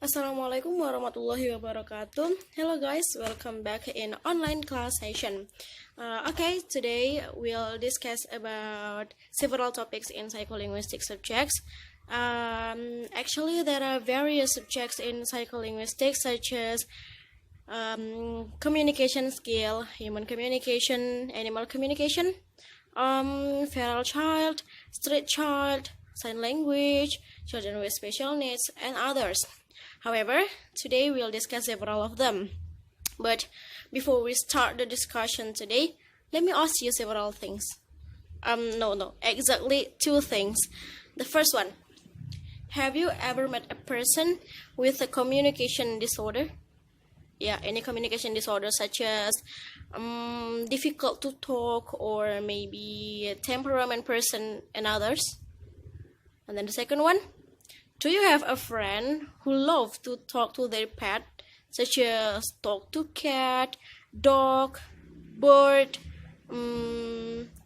Assalamualaikum warahmatullahi wabarakatuh. Hello guys, welcome back in online class session. Today we'll discuss about several topics in psycholinguistic subjects. Actually, there are various subjects in psycholinguistics such as communication skill, human communication, animal communication, feral child, street child, sign language, children with special needs, and others. However, today we'll discuss several of them. But before we start the discussion today, let me ask you several things. Exactly two things. The first one, have you ever met a person with a communication disorder? Yeah, any communication disorder such as difficult to talk or maybe a temperament person and others. And then the second one, do you have a friend who loves to talk to their pet, such as talk to cat, dog, bird,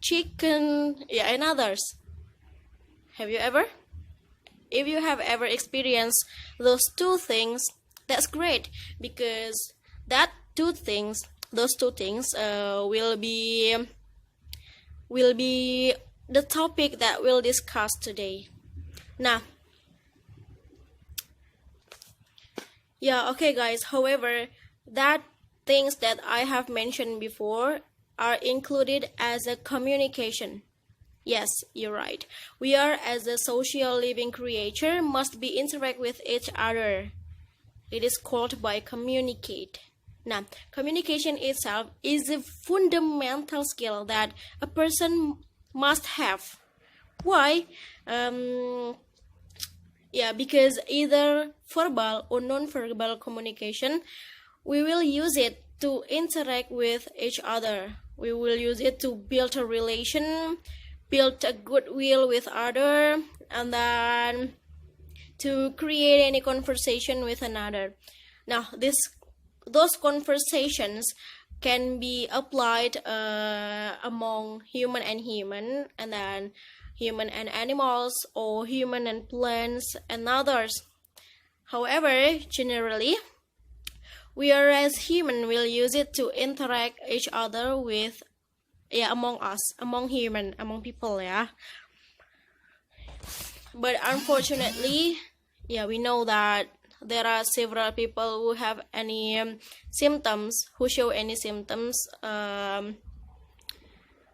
chicken, and others? Have you ever? If you have ever experienced those two things, that's great, because those two things will be the topic that we'll discuss today. Now, guys, however, that things that I have mentioned before are included as a communication. Yes, you're right. We are, as a social living creature, must be interact with each other. It is called by communicate. Now, communication itself is a fundamental skill that a person must have. Why? Because either verbal or non-verbal communication, we will use it to interact with each other. We will use it to build a relation, build a goodwill with other, and then to create any conversation with another. Now, those conversations can be applied among human and human, and then human and animals, or human and plants and others. However, generally, we are as human will use it to interact each other with among us, among people. But unfortunately, we know that there are several people who have any symptoms, who show any symptoms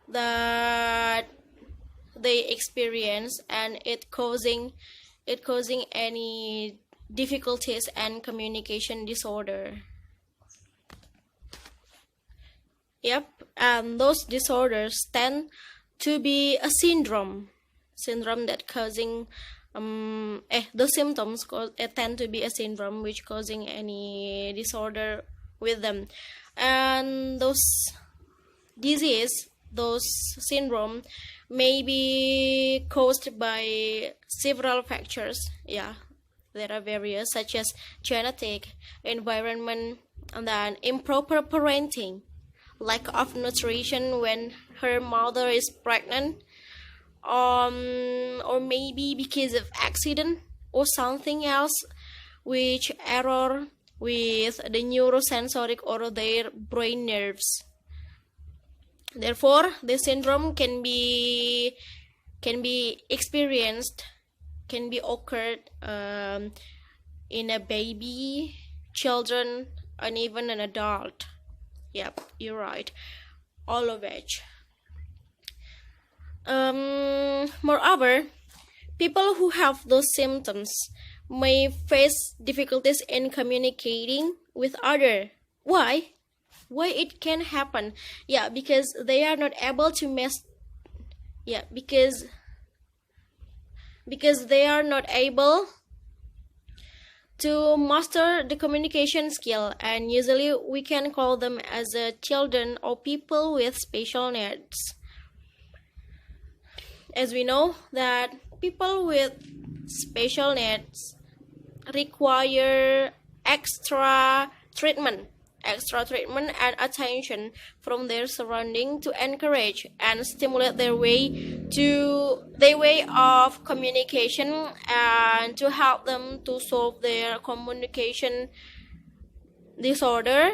that they experience, and it causing any difficulties and communication disorder. And those disorders tend to be a syndrome that causing those symptoms tend to be a syndrome which causing any disorder with them, and those syndrome may be caused by several factors. There are various, such as genetic, environment, and then improper parenting, lack of nutrition when her mother is pregnant, or maybe because of accident or something else, which error with the neurosensoric or their brain nerves. Therefore, this syndrome can be experienced, can be occurred in a baby, children, and even an adult. Yep, you're right. All of which. Moreover, people who have those symptoms may face difficulties in communicating with others. Why it can happen? Because they are not able to because they are not able to master the communication skill, and usually we can call them as children or people with special needs. As we know that people with special needs require extra treatment extra treatment and attention from their surrounding to encourage and stimulate their way of communication and to help them to solve their communication disorder,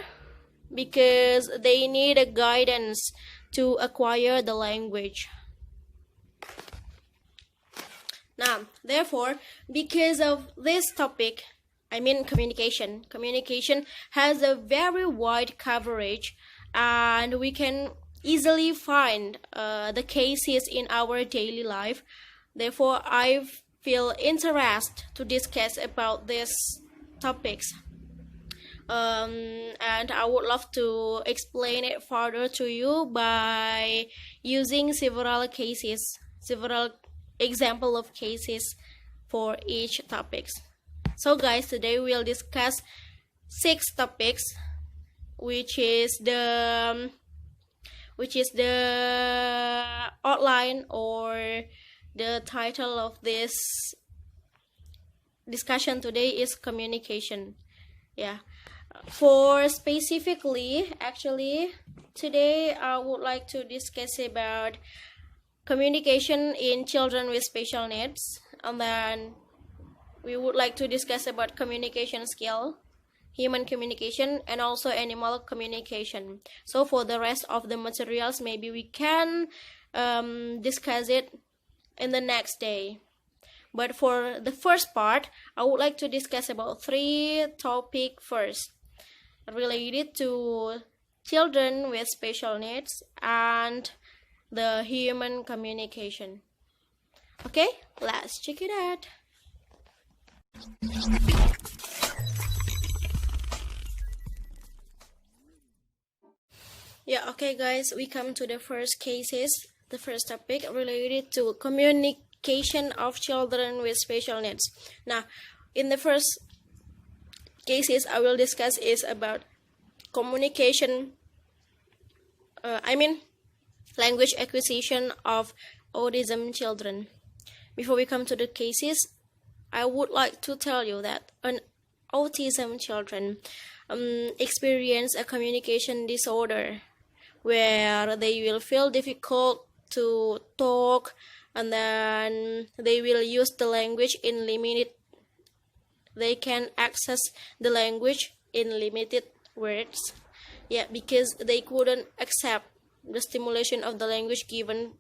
because they need a guidance to acquire the language. Now, therefore, because of this topic, communication has a very wide coverage, and we can easily find the cases in our daily life. Therefore, I feel interested to discuss about these topics. And I would love to explain it further to you by using several example of cases for each topics. So guys, today we'll discuss 6 topics, which is the outline or the title of this discussion today is communication. Yeah. For specifically, actually, today I would like to discuss about communication in children with special needs, and then we would like to discuss about communication skill, human communication, and also animal communication. So for the rest of the materials, maybe we can discuss it in the next day. But for the first part, I would like to discuss about 3 topics first, related to children with special needs and the human communication. Okay, let's check it out. Yeah, okay guys, we come to the first topic related to communication of children with special needs. Now, in the first cases I will discuss is about communication, language acquisition of autism children. Before we come to the cases, I would like to tell you that an autism children experience a communication disorder where they will feel difficult to talk, and then they will use the language in limited. They can access the language in limited words. Yeah, because they couldn't accept the stimulation of the language given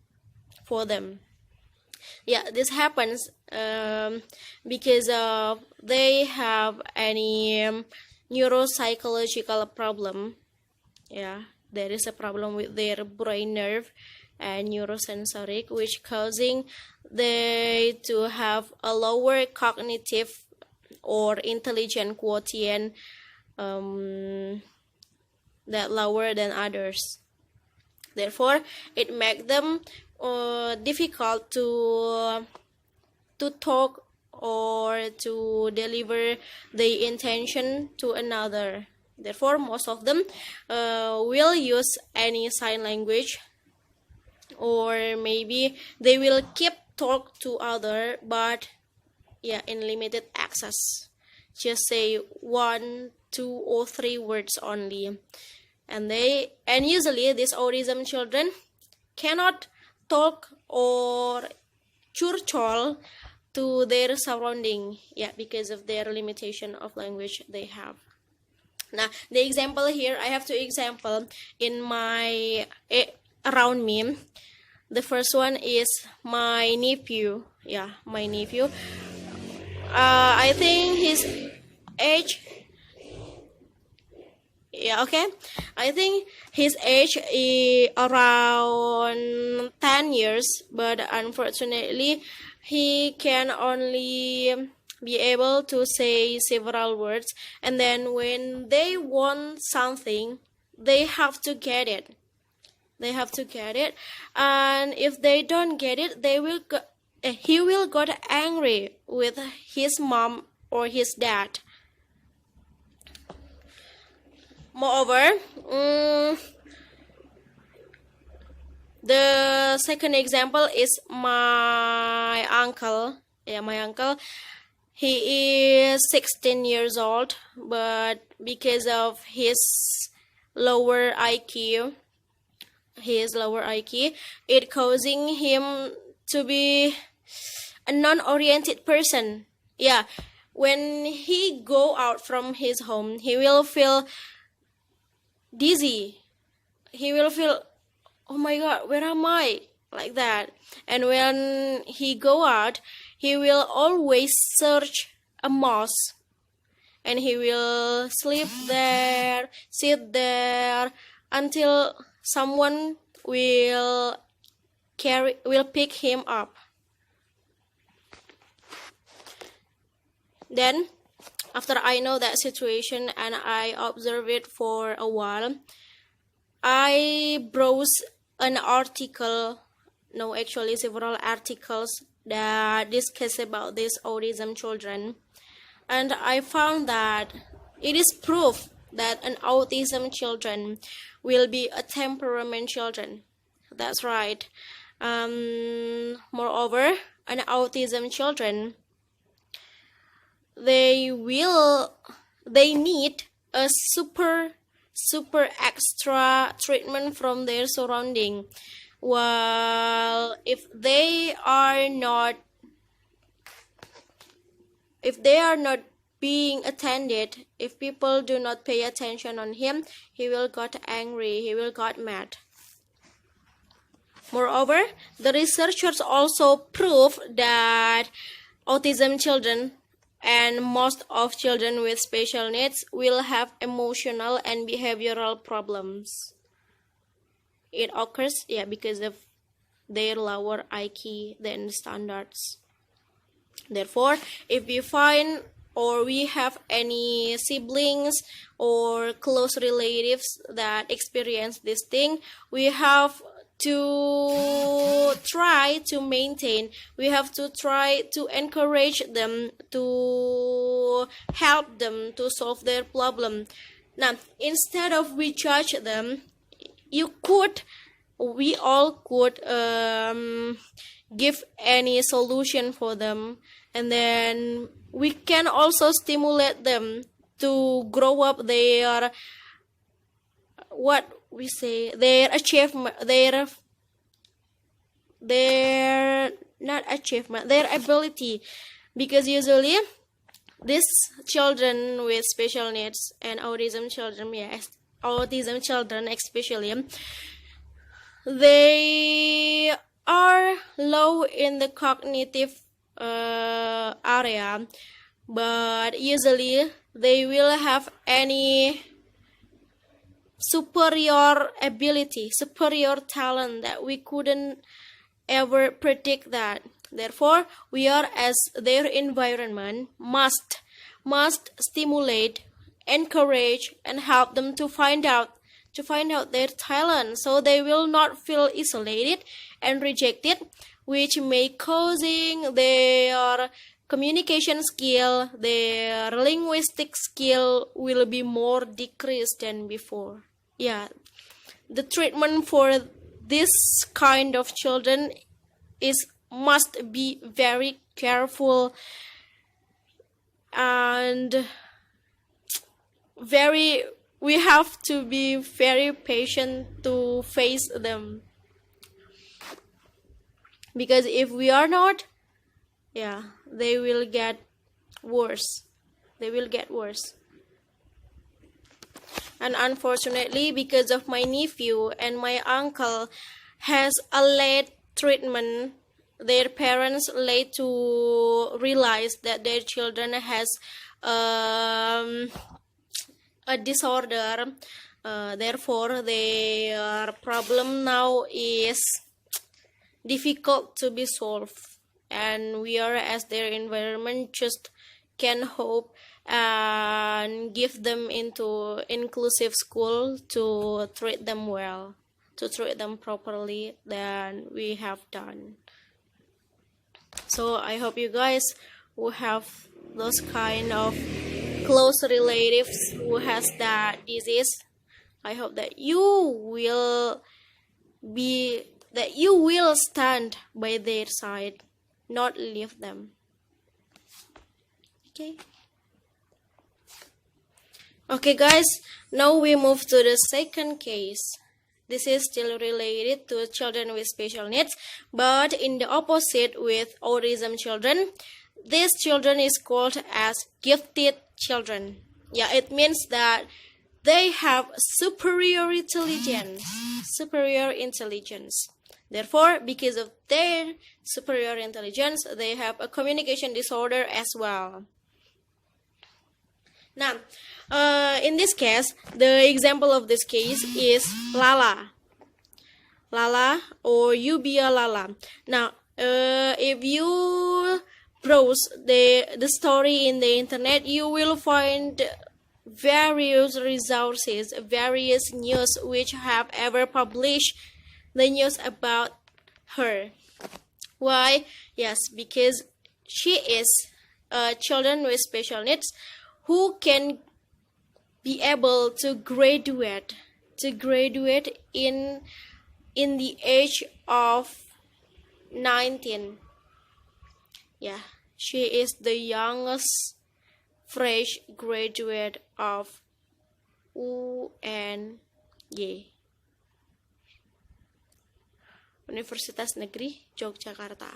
for them. Yeah, this happens because they have any neuropsychological problem. Yeah, there is a problem with their brain nerve and neurosensoric, which causing they to have a lower cognitive or intelligent quotient that lower than others. Therefore, it makes them difficult to talk or to deliver the intention to another. Therefore, most of them will use any sign language, or maybe they will keep talk to other, but in limited access. Just say 1, 2, or 3 words only. And usually these autism children cannot talk or curcol to their surrounding, because of their limitation of language they have. Now, the example here, I have 2 examples in my around me. The first one is my nephew. My nephew. I think his age. I think his age is around 10 years, but unfortunately, he can only be able to say several words, and then when they want something, they have to get it. And if they don't get it, he will get angry with his mom or his dad. Moreover, the second example is my uncle. My uncle, He is 16 years old, but because of his lower IQ, it causing him to be a non-oriented person. Yeah, when he go out from his home, he will feel dizzy. He will feel, oh my god, where am I? Like that. And when he go out, he will always search a mosque. And he will sit there until someone will pick him up. Then, after I know that situation and I observe it for a while, I browse an article, no, actually several articles that discuss about these autism children, and I found that it is proof that an autism children will be a temperament children. That's right. Moreover, an autism children, they need a super extra treatment from their surrounding. While if they are not being attended, if people do not pay attention on him, he will got angry, he will got mad. Moreover, the researchers also prove that autism children and most of children with special needs will have emotional and behavioral problems. It occurs, because of their lower IQ than standards. Therefore, if we find or we have any siblings or close relatives that experience this thing, we have to try to maintain, we have to try to encourage them, to help them to solve their problem. Now, instead of we judge them, we all could give any solution for them, and then we can also stimulate them to grow up their their achievement, their ability, because usually these children with special needs and autism children, especially, they are low in the cognitive area, but usually they will have any superior ability, superior talent that we couldn't ever predict that. Therefore, we are as their environment must stimulate, encourage, and help them to find out their talent, so they will not feel isolated and rejected, which may causing their communication skill, their linguistic skill will be more decreased than before. The treatment for this kind of children must be very careful and we have to be very patient to face them, because if we are not, they will get worse. And unfortunately, because of my nephew and my uncle has a late treatment, their parents late to realize that their children has a disorder. Therefore, their problem now is difficult to be solved, and we are as their environment just can hope and give them into inclusive school to treat them well, to treat them properly than we have done. So I hope you guys who have those kind of close relatives who has that disease, I hope that you will stand by their side, not leave them. Okay guys, now we move to the second case. This is still related to children with special needs, but in the opposite with autism children. These children is called as gifted children. Yeah, it means that they have superior intelligence. Therefore, because of their superior intelligence, they have a communication disorder as well. Now, in this case, the example of this case is Lala or Ubia Lala. Now, if you browse the story in the internet, you will find various resources, various news which have ever published the news about her. Why? Yes, because she is children with special needs who can be able to graduate in the age of 19. Yeah, she is the youngest fresh graduate of UNY, Universitas Negeri Yogyakarta.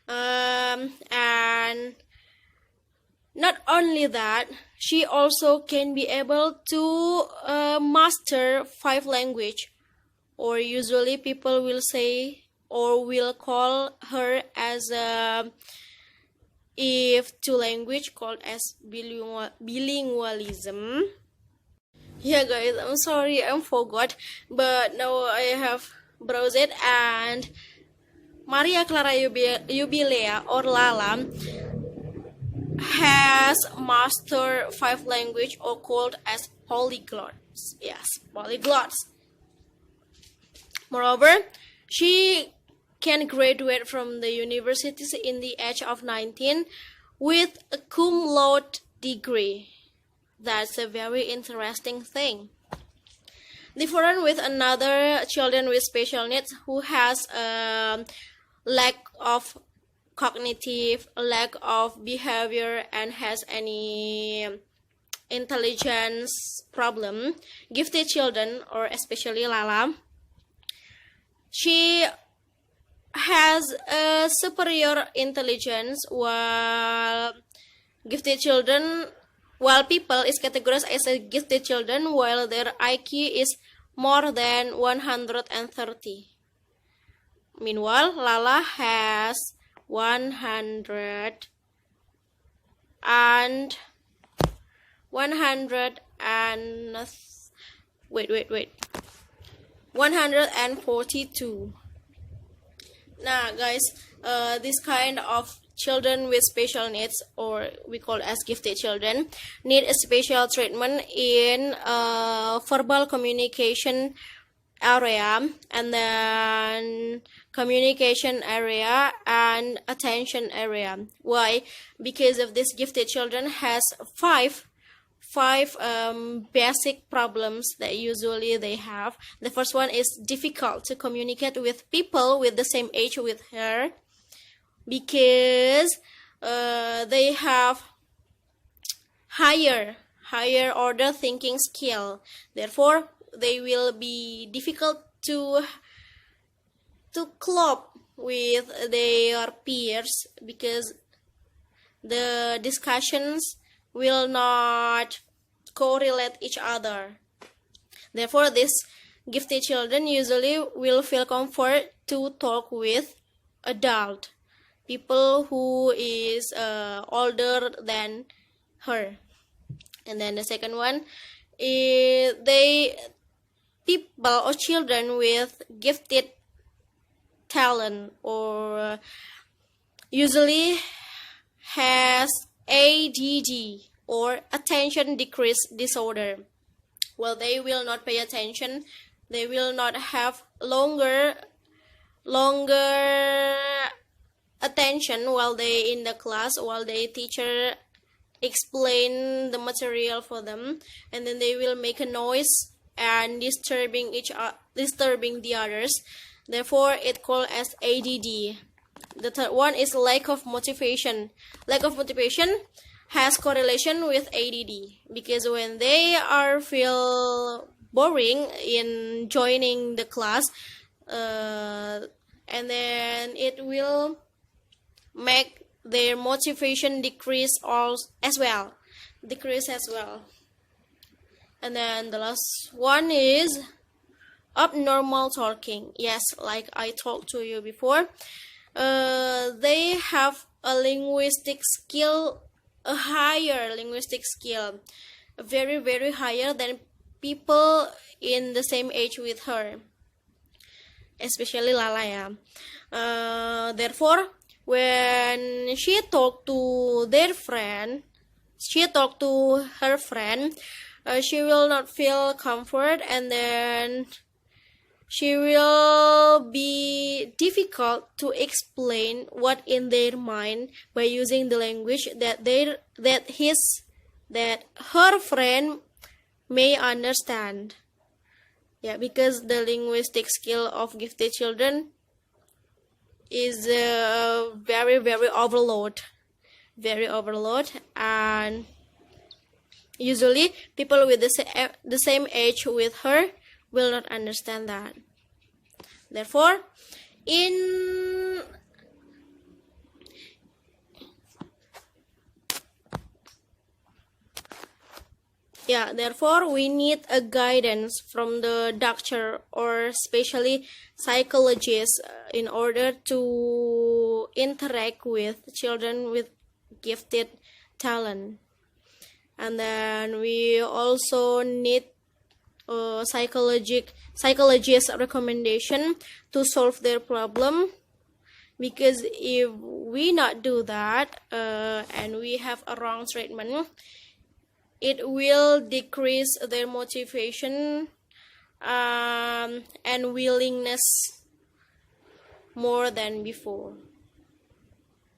And not only that, she also can be able to master 5 languages, or usually people will say or will call her as if 2 language called as bilingualism. Yeah guys, I'm sorry, I forgot, but now I have browsed it, and Maria Clara Jubilea or Lala has mastered 5 language or called as polyglots. Yes, polyglots. Moreover, she can graduate from the universities in the age of 19 with a cum laude degree. That's a very interesting thing. Different with another children with special needs who has a lack of cognitive, lack of behavior, and has any intelligence problem. Gifted children, or especially Lala, she has a superior intelligence, while people is categorized as a gifted children while their IQ is more than 130. Meanwhile, Lala has 142. Now guys, this kind of children with special needs, or we call as gifted children, need a special treatment in verbal communication area, and then communication area and attention area. Why? Because of this, gifted children has five basic problems that usually they have. The first one is difficult to communicate with people with the same age with her, because they have higher order thinking skill. Therefore, they will be difficult to cope with their peers, because the discussions will not correlate each other. Therefore, these gifted children usually will feel comfort to talk with adult people who is older than her. And then the second one is people or children with gifted talent, or usually has ADD, or attention decrease disorder. Well, they will not pay attention, they will not have longer attention while they in the class, while the teacher explain the material for them, and then they will make a noise and disturbing the others. Therefore, it called as ADD. The third one is lack of motivation. Lack of motivation has correlation with ADD, because when they are feel boring in joining the class, and then it will make their motivation decrease as well. And then the last one is abnormal talking. Yes, like I talked to you before, they have a linguistic skill, a higher linguistic skill, very, very higher than people in the same age with her, especially Lala, yeah. Therefore, when she talked to her friend, she will not feel comfort, and then she will be difficult to explain what in their mind by using the language that her friend may understand. Yeah, because the linguistic skill of gifted children is very, very overload, and usually people with the same age with her will not understand that. Therefore, therefore we need a guidance from the doctor or especially psychologists in order to interact with children with gifted talent. And then we also need psychologist recommendation to solve their problem, because if we not do that, and we have a wrong treatment, it will decrease their motivation and willingness more than before.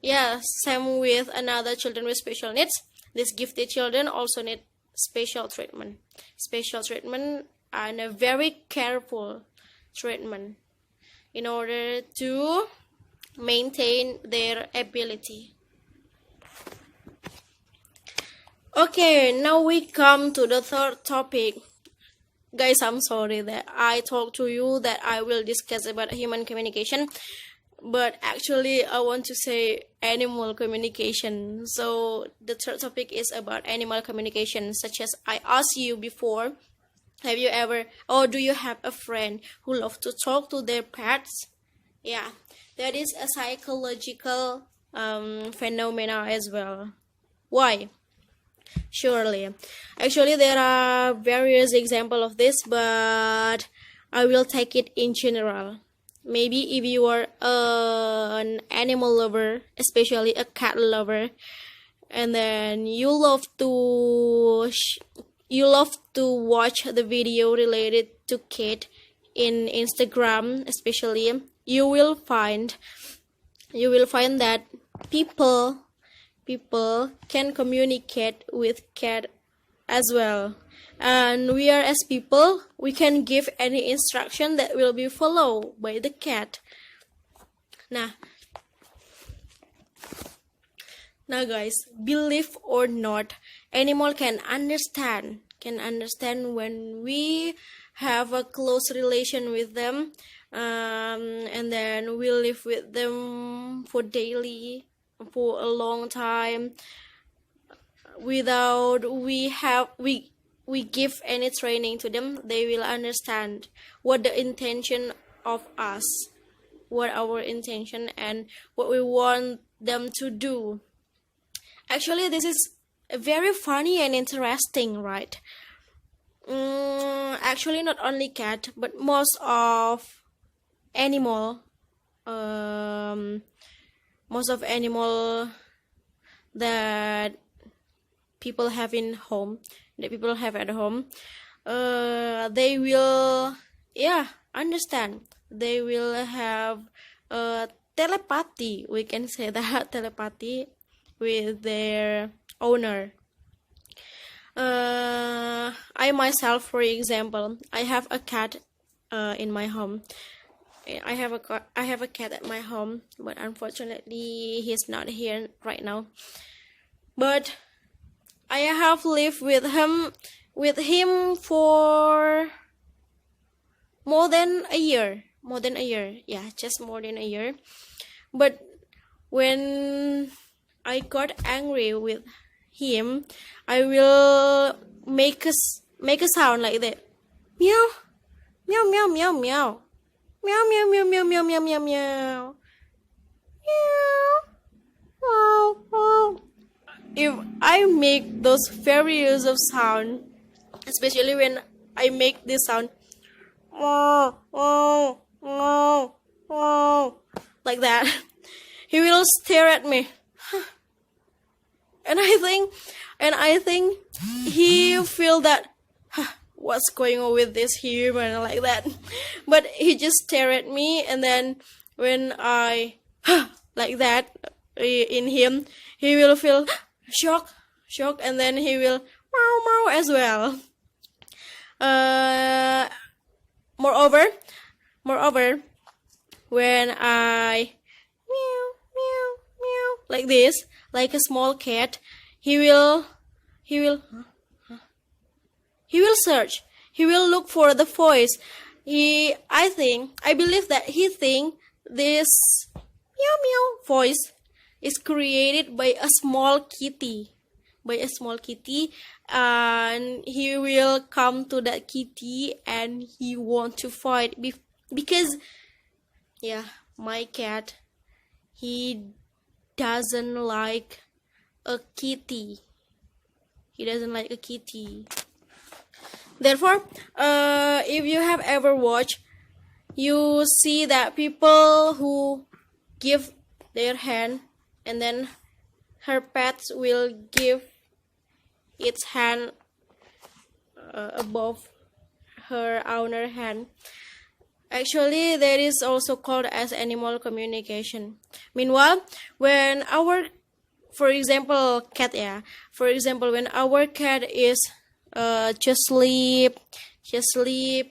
Yeah, same with another children with special needs. These gifted children also need special treatment and a very careful treatment in order to maintain their ability. Okay, now we come to the third topic. Guys, I'm sorry that I talked to you that I will discuss about human communication, but actually I want to say animal communication. So the third topic is about animal communication, such as I asked you before, have you ever, or do you have a friend who loves to talk to their pets? Yeah, that is a psychological phenomena as well. Why? Surely. Actually, there are various examples of this, but I will take it in general. Maybe if you are an animal lover, especially a cat lover, and then you love to watch the video related to cat in Instagram, especially, you will find that people can communicate with cat as well, and we are as people, we can give any instruction that will be followed by the cat. Now guys, believe or not, animal can understand when we have a close relation with them, and then we live with them for a long time without we give any training to them. They will understand what the intention of us, what our intention and what we want them to do. Actually, this is very funny and interesting, right? Actually, not only cat, but most of animal that people have at home, they will understand. They will have telepathy, we can say that, telepathy with their owner. I myself, for example, I have a cat in my home, I have a cat at my home, but unfortunately he's not here right now. But I have lived with him for more than a year. Yeah, just more than a year. But when I got angry with him, I will make a sound like that. Meow, meow, meow, meow, meow. Meow, meow, meow, meow, meow, meow, meow, meow. Meow. Wow, wow. If I make those various of sound, especially when I make this sound, wow, wow, wow, wow, like that, he will stare at me. And I think he feel that, what's going on with this human, like that. But he just stare at me, and then when I like that in him, he will feel shock, and then he will meow meow as well. Moreover, when I meow meow meow like this, like a small cat, he will search. He will look for the voice. I believe that he think this meow meow voice is created by a small kitty. And he will come to that kitty and he want to fight because, yeah, my cat, he doesn't like a kitty. Therefore, if you have ever watched, you see that people who give their hand and then her pets will give its hand above her owner hand. Actually, that is also called as animal communication. Meanwhile, when for example, when our cat is just sleep,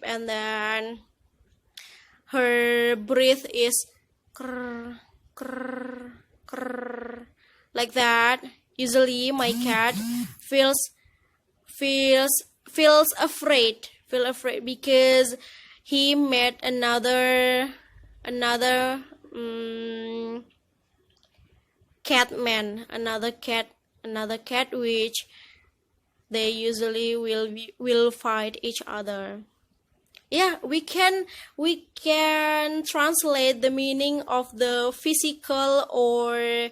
and then her breath is krr, krr, krr, like that. Usually, my cat feels afraid because he met another cat which they usually will fight each other. Yeah, we can translate the meaning of the physical or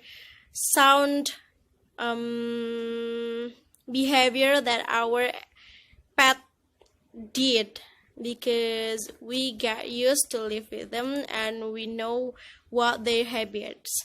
sound behavior that our pet did, because we got used to live with them and we know what their habits.